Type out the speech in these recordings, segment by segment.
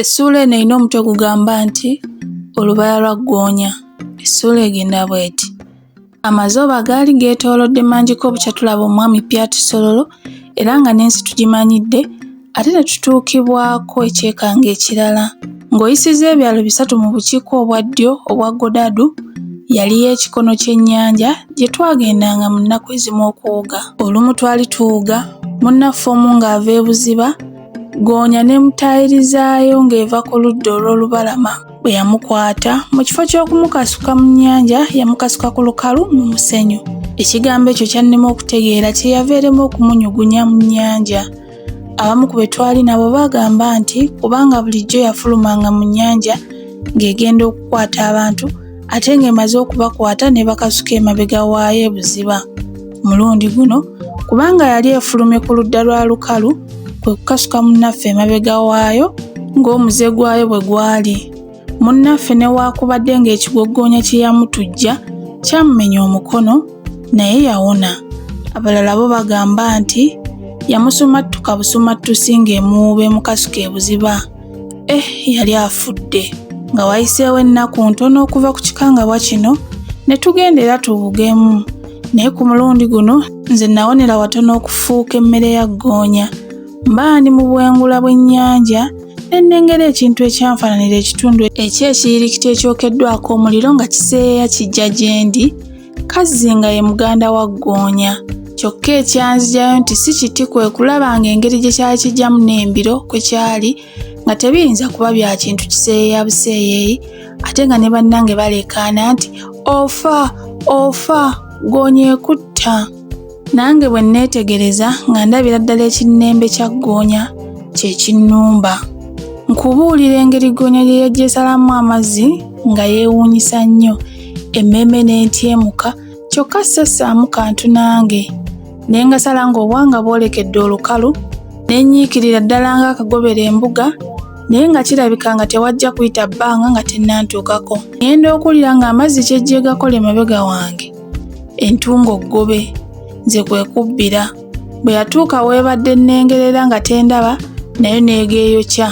Essuula eno erina omutwe gugamba nti olubaya lwa ggoonya. Essuula egenda bw'eti. Amazooba gaali geetoolodde Manjika obukya tulaba omwami Piat Sololo era nga n'ensi tugimanyidde ate ne tutuukibwako ekyekanga ekirala. Ng'oyisizza ebyalo 3 mu bukiiko obwa ddyo obwa Godadu yaliyo ekikono ky'ennyanja gye twagendanga mu nnaku ezimu okuwuga. Olumu twali tuwuga munnaffe omu ng'ava e Buziba, Ggoonya n'emutaayirizaayo ng'eva ku ludda olw'olubalama. Bwe yamukwata mu kifo ky'okumukasuka mu nnyanja yamukasuka ku lukalu mu musenyu. Ekigambo ekyo kyannema okutegeera kye yava erema okumunyugunya mu nnyanja. Abamu ku be twali nabo bagamba nti kubanga bulijjo yafulumanga mu nnyanja ng'egenda okukwata abantu ate ng'emaze okubakwata ne bakasuka emabega waayo e Buziba. Mulundi guno kubanga yali efulumye ku ludda lwa lukalu kwe kukasuka munnaffe emabega waayo ng'omuze gwayo bwe gwali. Munnaffe ne waakubadde ng'ekigoggonya kye yamutujja kyamumenya omukono naye yawona. Abalala bo bagamba nti yamusumattuka busumattusi ng'emuwuuba emukasuka e Buziba. Yali afudde. Nga wayiseewo ennaku ntono okuva ku kikangabwa kino ne tugenda era tuwugemu. Naye ku mulundi guno nze nawonera watono okufuuka emmere ya ggoonya. Mba ndi mu bwengula bw'ennyanja ne nnengera ekintu ekyanfaananira ekitundu ekyekiyirikiti ekyokeddwako omuliro nga kiseeyeeya kijja gye ndi, Kazzi ye muganda wa Ggoonya. Kyokka ekyanzijayo nti si kiti kwe kulaba ng'engeri gye kyali kijjamu n'embiro kwe kyali nga tebiyinza kuba bya kintu kiseeyeeya buseeyeeyi ate nga ne bannange balekaana nti ofa ofa Ggoonya ekutta. Nange bwe nneetegereza nga ndabira ddala ekinnembe kya Ggoonya kye kinnumba. Nkubuulira engeri Ggoonya gye yajja esalamu amazzi nga yeewuunyisa nnyo, emmeeme n'entyemuka kyokka sassaamu kantu nange. Ne ngasala ng'obwanga bwolekedde olukalu ne nnyiikirira ddala ng'akagobera embuga naye nga kirabika nga tewajja kuyita bbanga nga tennantuukako. Ngenda okuwulira ng'amazzi kyejje gakola emabega wange. Entungo ggobe. Nze kwe kubbira. Bwe yatuuka weebadde nnengerera nga tendaba nayo neegeeyokya.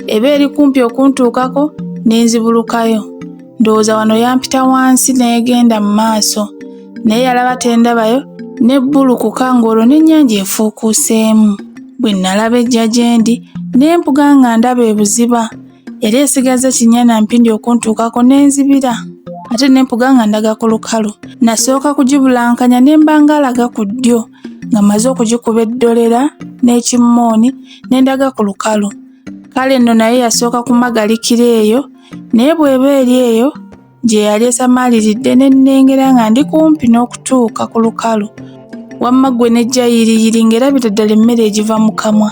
Eba eri kumpi okuntuukako ne nzibulukayo. Ndowooza wano yampita wansi n'egenda mu maaso. Naye yalaba tendabayo n'ebbulukuka ng'olwo n'ennyanja efuukuuseemu. Bwe nalaba ejja gye ndi n'empuga nga ndaba e Buziba. Yali esigaza kinnya mpindi okuntuukako n'enzibira. Ate n'empuga nga ndaga ku lukalu. Nasooka kugibulankanya ne mba ng'alaga ku ddyo nga maze okugikuba eddolera n'ekimmooni ne ndaga ku lukalu. Kale nno naye yasooka kumagalikira eyo naye bw'eba eri eyo gye yali esamaaliridde ne nnengera nga ndi kumpi n'okutuuka ku lukalu. Wamma ggwe n'ejja yiriyiri ng'erabira ddala emmere egiva mu kamwa.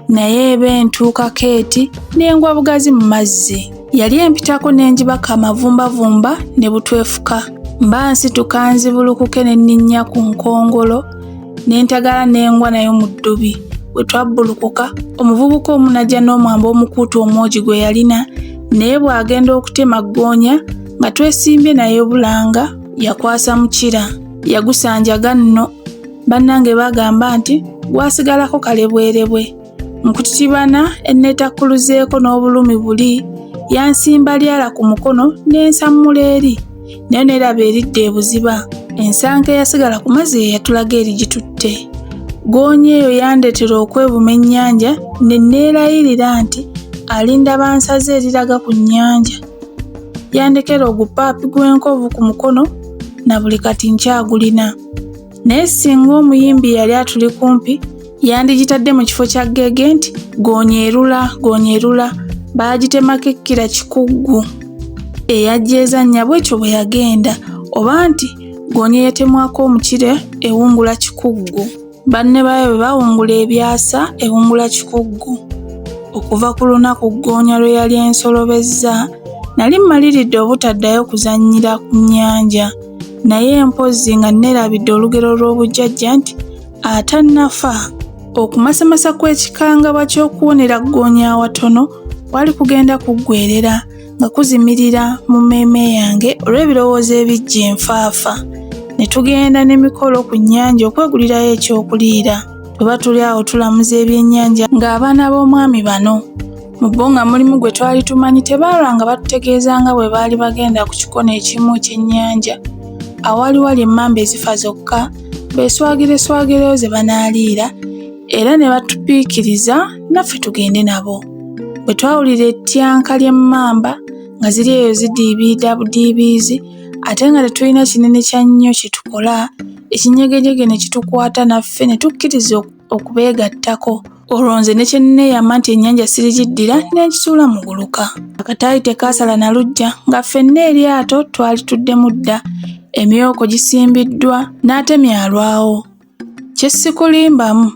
Naye eba entuukako eti n'engwa bugazi mu mazzi. Yali empitako n'engibaka amavumbavumba ne butwefuka. Mba nsituka nzibulukuke ne nninnya ku nkongolo n'entagala n'engwa nayo mu ddubi. Bwe twabbulukuka omuvubuka omu n'ajja n'omwamba omukuutu omwogi gwe yalina naye bw'agenda okutema Ggoonya nga twesimbye naye bulanga yakwasa mukira. Yagusanjaga nno. Bannange bagamba nti gwasigalako kale bwerebwe. Nkutitibana enneetakkuluzeeko n'obulumi buli yansimba lyala ku mukono n'ensammula eri nayo neeraba eridde e Buziba. Ensanka eyasigala ku mazzi ye yatulaga eri gitutte. Ggoonya eyo yandeetera okwevuma ennyanja ne neerayirira nti alinda bansaze eriraga ku nnyanja. Yandekera ogupaapi gw'enkovu ku mukono na buli kati nkyagulina. Naye singa omuyimbi yali atuli kumpi yandigitadde mu kifo kya ggege nti Ggoonya erula Ggoonya erula. Baagitemako ekkira kikuggu. Eyajja ezannya bw'ekyo bwe yagenda oba nti Ggoonya yatemwako omukire ewungula kikuggu. Banne baayo bwe bawungula ebyasa ewungula kikuggu. Okuva ku lunaku Ggoonya lwe yali ensolobezza nali mmaliridde obutaddayo kuzannyira ku nnyanja naye mpozzi nga nneerabidde olugero lw'obujjajja nti atannafa. Okumasamasa kw'ekikangabwa ky'okuwonera Ggoonya awatono kwali kugenda kuggwerera nga kuzimirira mu mmeeme yange olw'ebirowoozo ebijja enfaafa. Ne tugenda n'emikolo ku nnyanja okwegulirayo ekyokuliira. Tuba tuli awo tulamuza ebyennyanja ng'abaana b'omwami bano Mu bo nga mulimu gwe twali tumanyi tebaalwanga batutegeeza nga bwe baali bagenda ku kikono ekimu ekyennyanja awali wali emmamba ezifa zokka beeswagireswagireyo ze banaaliira era ne batupiikiriza naffe tugende nabo. Bwe twawulira ettyanka ly'emmamba nga ziri eyo zidiibiida budiibiizi ate nga tetulina kinene kya nnyo kye tukola, ekinyegegyege ne kitukwata naffe ne tukkiriza okubeegattako. Olwo nze ne kye nneeyama nti ennyanja sirigiddira ne nkisuula mu guluka. Akataayi tekaasala na luggya nga ffenna eryato twali tuddemu dda, emyoko gisimbiddwa n'ate myalwawo. Kye sikulimbamu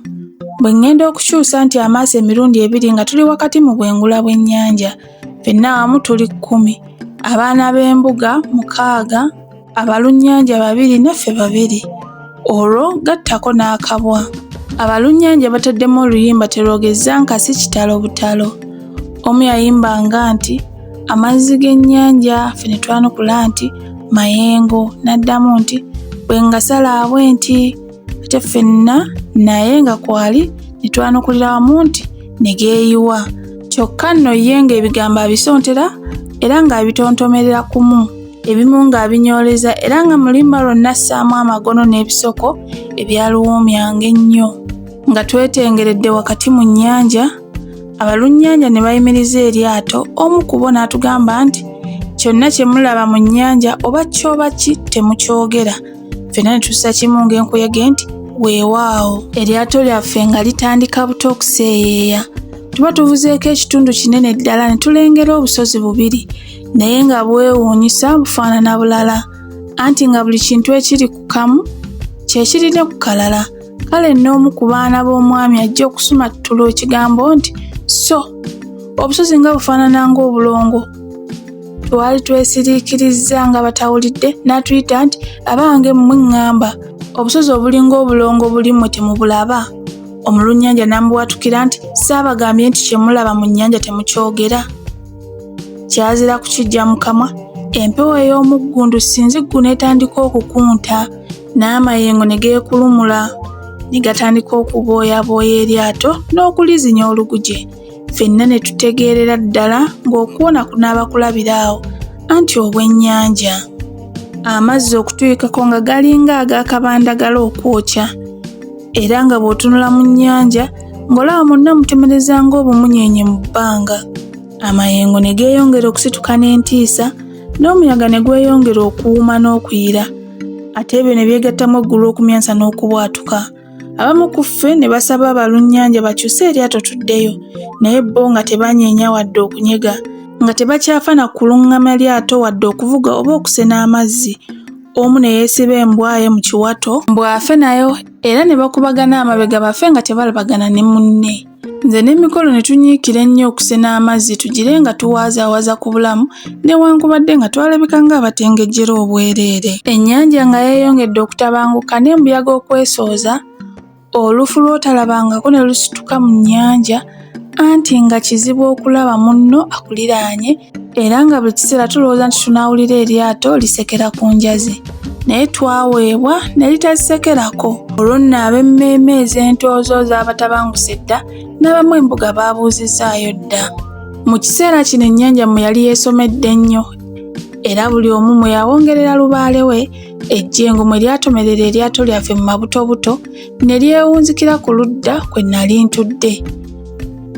bwe ŋŋenda okukyusa nti amaaso emirundi ebiri nga tuli wakati mu bwengula bw'ennyanja, ffenna awamu tuli 10, abaana b'embuga 6, abalunnyanja 2 naffe 2. Olwo gattako n'akabwa. Abalunnyanja bataddemu oluyimba terwogezza nkasi kitalo butalo. Omu yayimbanga nti amazzi g'ennyanja, ffe ne twanukula nti mayengo, n'addamu nti bwe ngasala bwenti, ate ffenna naye nga kwali ne twanukulira wamu nti ne geeyiwa. Kyokka nno ye ng'ebigambo abisontera era ng'abitontomerera kumu, ebimu ng'abinyooleza era nga mulimba lwonna assaamu amagono n'ebisoko ebyaluwuumyanga ennyo. Nga twetengeredde wakati mu nnyanja, abalunnyanja ne bayimiriza eryato, omu ku bo n'atugamba nti kyonna kye mulaba mu nnyanja oba kyoba ki temukyogera. Ffenna ne tussa kimu ng'enkuyege nti weewaawo. Eryato lyaffe nga litandika buto okuseeyeeya, tuba tuvuzeeko ekitundu kinene ddala ne tulengera obusozi 2 naye nga bwewuunyisa bufaanana bulala, anti nga buli kintu ekiri ku kamu kye kiri ne ku kalala. Kale n'omu ku baana b'omwami ajja okusumattula ekigambo nti so obusozi nga bufaanana ng'obulongo. Twali twesiriikirizza nga batawulidde n'atuyita nti abange mmwe ŋŋamba obusozi obulinga obulongo buli mmwe temubulaba? Omulunnyanja n'amuwatukira nti saabagambye nti kye mulaba mu nnyanja temukyogera? Kyazira kukiggya mu kamwa, empewo ey'omuggundu sinziggu n'etandika okukunta n'amayengo ne geekulumula ne gatandika okubooyabooya eryato n'okulizinya oluguje. Ffenna ne tutegeerera ddala ng'okuwona kunaaba kulabira awo anti obwennyanja. Amazzi okutuyikako nga galinga ag'akabandagala okwokya, era nga bw'otunula mu nnyanja ng'olaba monna mutemereza ng'obumunyenye mu bbanga. Amayengo ne geeyongera okusituka n'entiisa, n'omuyaga ne gweyongera okuwuuma n'okuyira, ate ebyo ne byegattamu eggulu okumyansa n'okubwatuka. Abamu ku ffe ne basaba abalunnyanja bakyuse eryato tuddeyo, naye bo nga tebanyeenya wadde okunyega, nga tebakyafa na kuluŋŋama lyato wadde okuvuga oba okusena amazzi. Omu ne yeesiba embwaye mu kiwato mbw'afe nayo, era ne bakubagana amabega bafe nga tebalabagana ne munne. Nze n'emikolo ne tunyiikira ennyo okusena amazzi tugire nga tuwaazaawaza ku bulamu, newankubadde nga twalabika ng'abatengejjera obwereere. Ennyanja nga yeeyongedde okutabanguka n'embuyaga okwesooza, olufu lw'otalabangako ne lusituka mu nnyanja, anti nga kizibu okulaba munno akuliraanye, era nga buli kiseera tulowooza nti tunaawulira eryato lisekera ku njazi, naye twaweebwa ne litazisekerako. Olwo nno ab'emmeeme ez'entoozo z'abatabanguse dda, n'abamu embuga baabuuzizaayo dda. Mu kiseera kino ennyanja mwe yali yeesomedde nnyo, era buli omu mwe yawongerera lubaale we, ejjengo mwe lyatomerera eryato lyaffe mu mabutobuto ne lyewunzikira ku ludda kwe nali ntudde,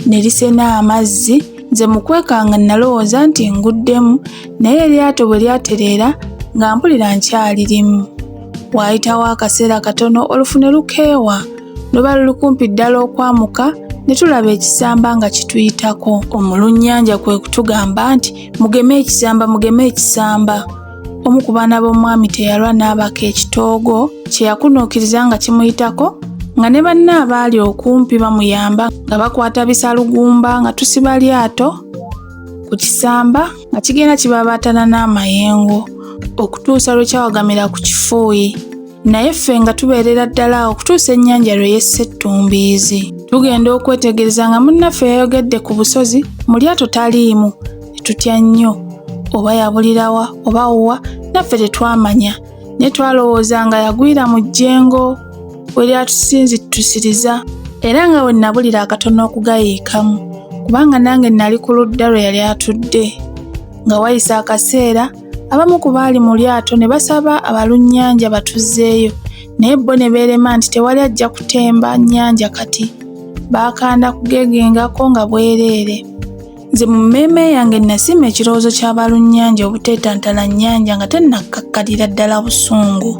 ne lisena amazzi. Nze mu kwekanga nalowooza nti nguddemu, naye eryato bwe lyatereera nga mpulira nkyalirimu. Waayitawo akaseera katono olufu ne lukeewa, luba luli kumpi ddala okwamuka, ne tulaba ekisamba nga kituyitako. Omulunnyanja kwe kutugamba nti mugeme ekisamba, mugeme ekisamba. Omu ku baana b'omwami teyalwa n'abaka ekitoogo kye yakunuukiriza nga kimuyitako, nga ne banne abaali okumpi bamuyamba nga bakwata bisalugumba nga tusiba lyato ku kisamba nga kigenda kibabaatana n'amayengo okutuusa lwe kyawagamira ku kifuuyi. Naye ffe nga tubeerera ddala okutuusa ennyanja lwe yessa ettumbiizi. Tugenda okwetegereza nga munnaffe yayogedde ku busozi, mu lyato taliimu, ne tutya nnyo. Oba yabulirawa oba wuwa naffe tetwamanya, naye twalowooza nga yagwira mu jjengo we lyatusinzitusiriza, era nga we nabulira akatono okugayiikamu. kubanga nange nali ku ludda lwe yali atudde. Nga wayisa akaseera abamu ku baali mu lyato ne basaba abalunnyanja batuzzeeyo, naye bo ne beerema nti tewali ajja kutemba nnyanja kati, baakanda kugegengako nga bwereere. Nze mu mmeeme yange nasima ekirowoozo ky'abalunnyanja obuteetantala nnyanja nga tennakkakkalira ddala busungu.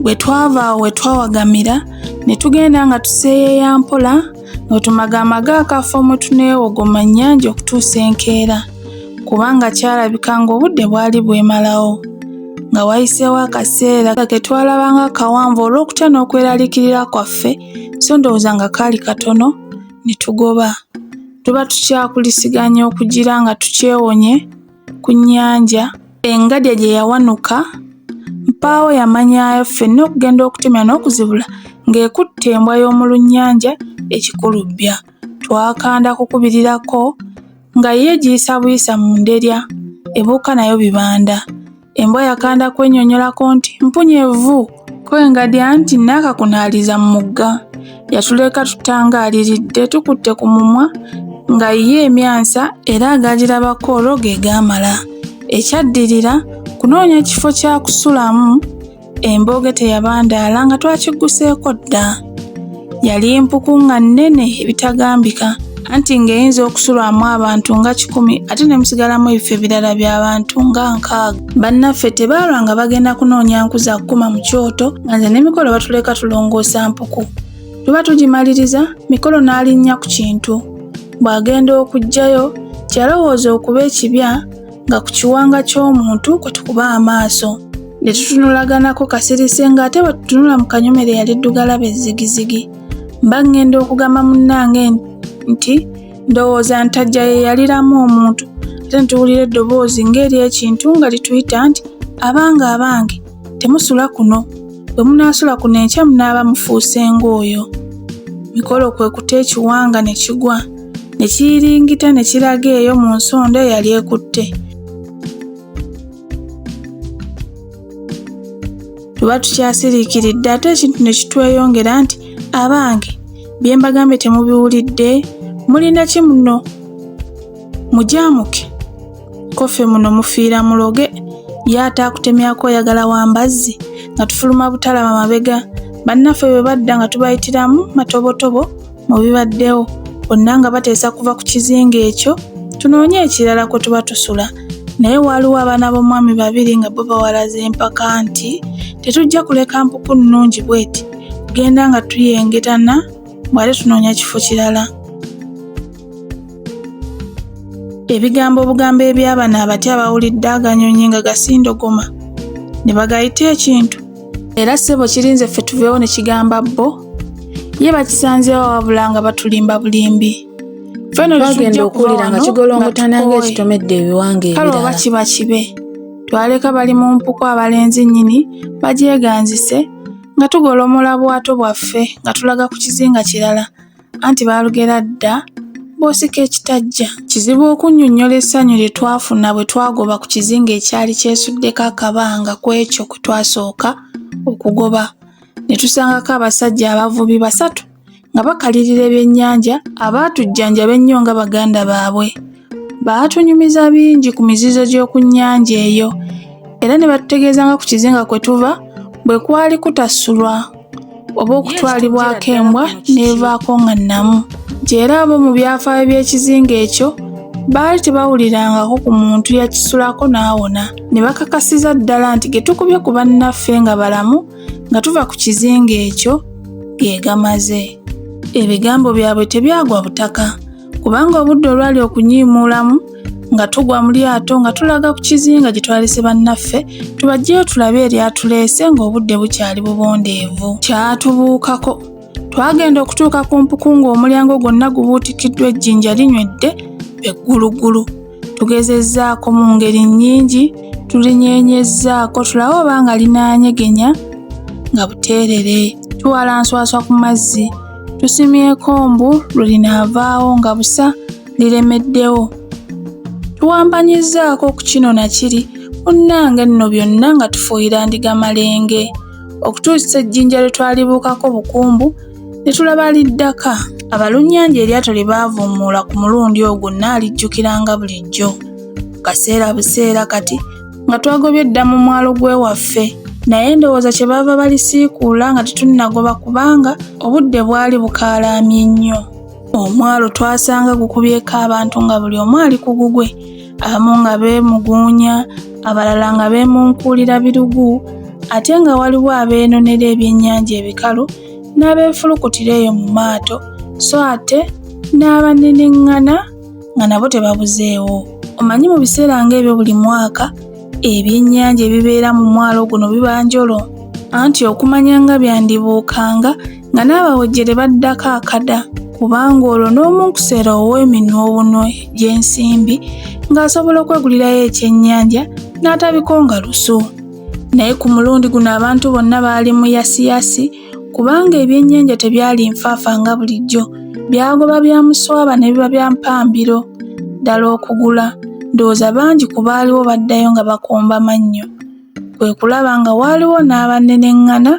Bwe twava awo we twawagamira ne tugenda nga tuseeyeeya mpola nga tumagamaga akafo mwe tuneewogoma nnyanja okutuusa enkeera, kubanga kyalabika ng'obudde bwali bwemalawo. Nga wayiseewo akaseera ke twalabanga akawanvu olw'okutya n'okweraliikirira kwaffe, so ndowooza nga kaali katono ne tugoba. Tuba tukyakulisiganya okugira nga tukyewonye ku nnyanja. Engadya gye yawanuka mpaawo yamanyaayo ffenna okugenda okutemya n'okuzibula ng'ekutte embwa y'omulunnyanja ekikulubbya. Twakanda kukubirirako nga ye giyisa buyisa mu nderya, ebuuka nayo bibanda. Embwa yakanda kwennyonnyolako nti mpunyeevu, ko engadya nti naakakunaaliza mu mugga. Yatuleka tutangaaliridde tukutte ku mumwa nga ye emyansa era agagirabako olwo ge gaamala. Ekyaddirira kunoonya ekifo kya kusulamu, embooge teyabandaala nga twakigguseeko dda. Yali mpuku nga nnene ebitagambika, anti ng'eyinza okusulwamu abantu nga 100 ate ne musigalamu ebifo ebirala by'abantu nga 6. Bannaffe tebaalwa nga bagenda kunoonya nku za kkuma mu kyoto nga nze n'emikolo batuleka tulongoosa mpuku. Tuba tugimaliriza, Mikolo n'alinnya ku kintu. Bw'agenda okuggyayo kyalowooza okuba ekibya nga ku kiwanga ky'omuntu kwe tukuba amaaso. Ne tutunulaganako kasirise ng'ate bwe tutunula mu kanyomero yali ddugalabe ezzigizigi. Mba ngenda okugamba munnange nti ndowooza ntajja ye yaliramu omuntu, ate ne tuwulira eddoboozi ng'ery'ekintu nga lituyita nti abange temusula kuno, bwe munaasula kuno enkya munaaba mufuuse ng'oyo. Mikolo kwe kuta ekiwanga ne kigwa, ne kiyiringita ne kiraga eyo mu nsonda eyali ekutte. Tuba tukyasiriikiridde ate ekintu ne kitweyongera nti abange bye mbagambye temubiwulidde, mulina ki muno? Mujaamuke, koffe muno mufiira muloge, ye ate akutemyako oyagala wambazzi, nga tufuluma butalaba mabega. Bannaffe bwe badda nga tubayitiramu matobotobo mu bibaddewo, bonna nga bateesa kuva ku kizinga ekyo tunoonye ekirala kwe tuba tusula. Naye waaliwo abaana b'omwami 2 nga bo bawalaze empaka nti tetujja kuleka mpuku nnungi bweti kugenda nga tuyengetana bw'ate tunoonya kifo kirala. Ebigambo obugambo eby'abana abatya abawulidde aganyonyi nga gasindogoma ne bagayita ekintu. Era ssebo kirinze ffe tuveewo ne kigamba bo, ye bakisanzeewo wabula nga batulimba bulimbi. Twagenda okuwulira nga kigolongotana ng'ekitomedde ebiwanga ebirala. Kale oba kiba kibe, twaleka bali mu mpuku abalenzi nnyini bagyeganzise nga tugolomola bwato bwaffe nga tulaga ku kizinga kirala, anti baalugera dda boosika ekitajja. Kizibu okunnyonnyola essanyu lye twafuna bwe twagoba ku kizinga ekyali kyesuddeko akabanga ku ekyo kwe twasooka okugoba. Ne tusangako abasajja abavubi 3 nga bakalirira ebyennyanja abaatujjanja b'ennyo nga baganda baabwe. Baatunyumiza bingi ku mizizo gy'oku nnyanja eyo, era ne batutegeeza nga ku kizinga kwe tuva bwe kwali kutasulwa oba okutwalibwako embwa n'evaako nga nnamu. Gyera abo mu byafaayo by'ekizinga ekyo baali tebawulirangako ku muntu yakisulako n'awona. Ne bakakasiza ddala nti ge tukubye ku bannaffe nga balamu nga tuva ku kizinga ekyo ge gamaze. Ebigambo byabwe tebyagwa butaka, kubanga obudde olwali okunyiimuulamu nga tugwa mu lyato nga tulaga ku kizinga gye twalese bannaffe tubajjeyo tulabe eryatuleese ng'obudde bukyali bubondeevu. Kyatubuukako, twagenda okutuuka ku mpuku ng'omulyango gwonna gubuutikiddwa ejjinja linywedde eggulugulu. Tugezezzaako mu ngeri nnyingi, tulinyeenyezzaako tulabe oba nga linaanyegenya nga buteerere. Tuwalanswaswa ku mazzi, tusimyeko mbu lwe linaavaawo nga busa liremeddewo. Tuwampanyizzaako ku kino na kiri, munnange nno byonna nga tufuuyira ndiga malenge, okutuusa ejjinja lye twalibuukako bukumbu ne tulaba liddaka. Abalunnyanja eryato lye baavuumuula ku mulundi ogwo naalijjukiranga bulijjo. Kaseera buseera kati nga twagobye dda mu mwalo gw'ewaffe, naye ndowooza kye bava balisiikuula nga tetunnagoba kubanga obudde bwali bukaalaamye nnyo. Omwalo twasanga gukubyeko abantu nga buli omu ali ku gugwe, abamu nga beemuguunya, abalala nga beemunkuulira birugu, ate nga waliwo abeenonera ebyennyanja ebikalu n'abeefulukutira eyo mu maato, so ate n'abaneneŋŋana nga nabo tebabuzeewo. Omanyi mu biseera ng'ebyo buli mwaka ebyennyanja ebibeera mu mwalo guno biba njolo, anti okumanya nga byandibuukanga nga n'abawejjere baddako akada, kubanga olwo n'omunkuseera ow'eminwe obunwe gy'ensimbi ng'asobola okwegulirayo ekyennyanja n'atabikonga lusu. Naye ku mulundi guno abantu bonna baali mu yasiyasi kubanga ebyennyanja tebyali nfaafa nga bulijjo, byagoba bya muswaba ne biba bya mpambiro ddala okugula. Ndowooza bangi ku baaliwo baddayo nga bakomba mannyo, kwe kulaba nga waaliwo n'abaneneŋŋana.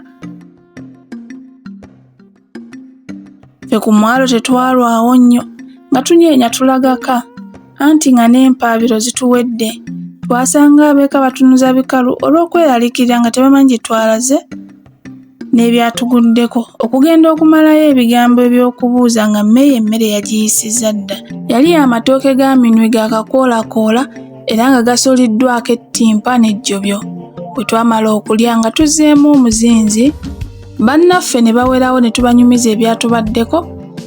Ffe ku mwalo tetwalwawo nnyo nga tunyeenya tulagaka, anti nga n'empaabiro zituwedde. Twasanga abeeka batunuza bikalu olw'okweraliikirira nga tebamanyi gye twalaze n'ebyatuguddeko. Okugenda okumalayo ebigambo eby'okubuuza nga mmeeya emmere yagiyisizza dda. Yali amatooke ga minwe gaakakoolakoola era nga gasoliddwako ettimpa n'ejjobyo. Bwe twamala okulya nga tuzzeemu omuzinzi, bannaffe ne bawerawo ne tubanyumiza ebyatubaddeko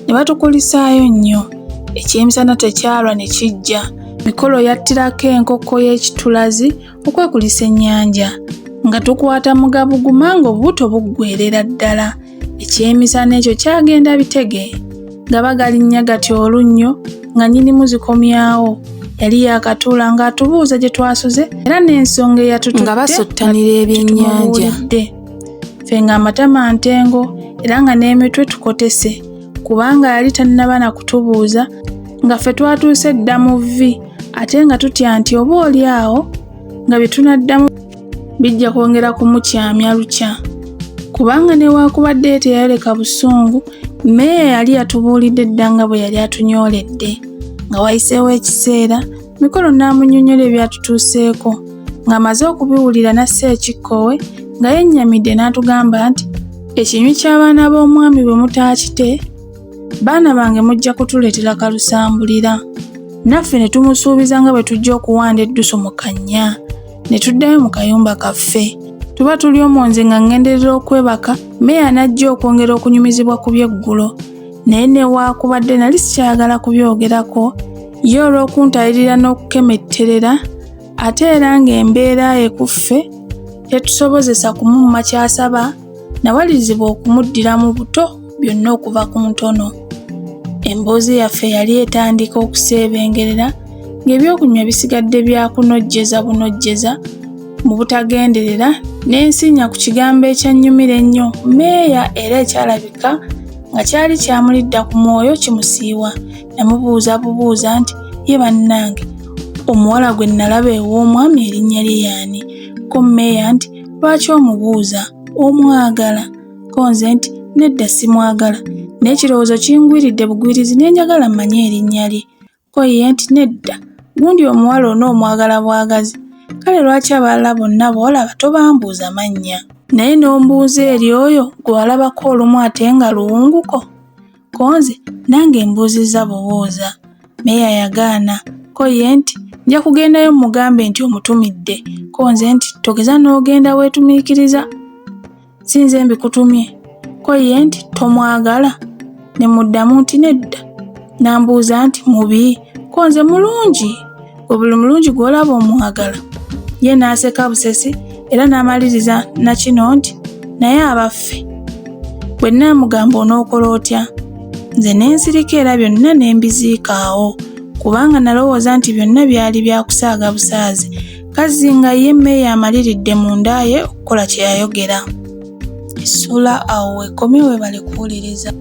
ne batukulisaayo nnyo. Ekyemisana tekyalwa ne kijja. Mikolo yattirako enkoko y'ekitulazi okwekulisa ennyanja, nga tukwata mugabuguma ng'obubuto buggweerera ddala. Ekyemisana ekyo kyagenda bitege, gaba galinnya gatyo olunnyo nga nnyinimu zikomyawo. Yali yaakatuula ng'atubuuza gye twasuze era n'ensonga eyatututte nga basottanira ebyennyanja. Ffe ng'amatama ntengo era nga n'emitwe tukotese, kubanga yali tannaba na kutubuuza nga ffe twatuuse dda mu vvi, ate nga tutya nti oba oli awo nga bye tunaddamu bijja kwongera kumukyamya lukya. Kubanga newaakubadde teyaleka busungu, mmeeya yali yatubuulidde dda nga bwe yali atunyooledde. Nga wayiseewo ekiseera, Mikolo n'amunnyonnyola ebyatutuuseeko, ng'amaze okubiwulira n'assa ekikkowe nga yennyamidde n'atugamba nti ekinywi ky'abaana b'omwami bwe mutaakite, baana bange mujja kutuleetera kalusambulira. Naffe ne tumusuubiza nga bwe tujja okuwanda eddusu mu kannya, ne tuddayo mu kayumba kaffe. Tuba tuli omwo nze nga ngenderera okwebaka, mmeeya n'ajja okwongera okunyumizibwa ku by'eggulo, naye newaakubadde nali sikyayagala kubyogerako, ye olw'okuntayirira n'okukemetterera, ate era ng'embeera ye ku ffe tetusobozesa kumumma ky'asaba, nawalirizibwa okumuddira mu buto byonna okuva ku ntono. Emboozi yaffe yali etandika okuseebengerera ng'ebyokunywa bisigadde bya kunojjeza bunojjeza mu butagenderera, n'ensinya ku kigambo ekyannyumira ennyo mmeeya era ekyalabika nga kyali kyamulidda ku mwoyo kimusiiwa. Namubuuza bubuuza nti ye bannange, omuwala gwe nalaba ew'omwami erinnya lye y'ani? Ko mmeeya nti lwaki omubuuza, omwagala? Ko nze nti nedda simwagala, n'ekirowoozo kingwiridde bugwirizi ne njagala mmanye erinnya lye. Ko ye nti nedda, gundi omuwala onoomwagala bwagazi, kale lwaki abalala bonna b'olaba tobambuuza mannya? Naye n'ombuuza eri oyo gwe walabako olumu ate nga luwunguko? Ko nze nange mbuuzizza bubuuza. Mmeeya yagaana. Ko ye nti nja kugendayo mugambe nti omutumidde. Ko nze nti togeza n'ogenda weetumiikiriza, si nze mbikutumye. Ko ye nti tomwagala? Ne muddamu nti nedda. Nambuuza nti mubi? Ko nze mulungi, gwe buli mulungi gw'olaba omwagala. Ye n'aseka busesi era n'amaliriza na kino nti naye abaffe bwe nnaamugamba onookola otya? Nze ne nsirika era byonna ne mbiziika awo, kubanga nalowooza nti byonna byali bya kusaaga busaazi. Kazzi nga ye mmeeya amaliridde munda ye okukola kye yayogera. Essula awo wekomye weebale kuwuliriza.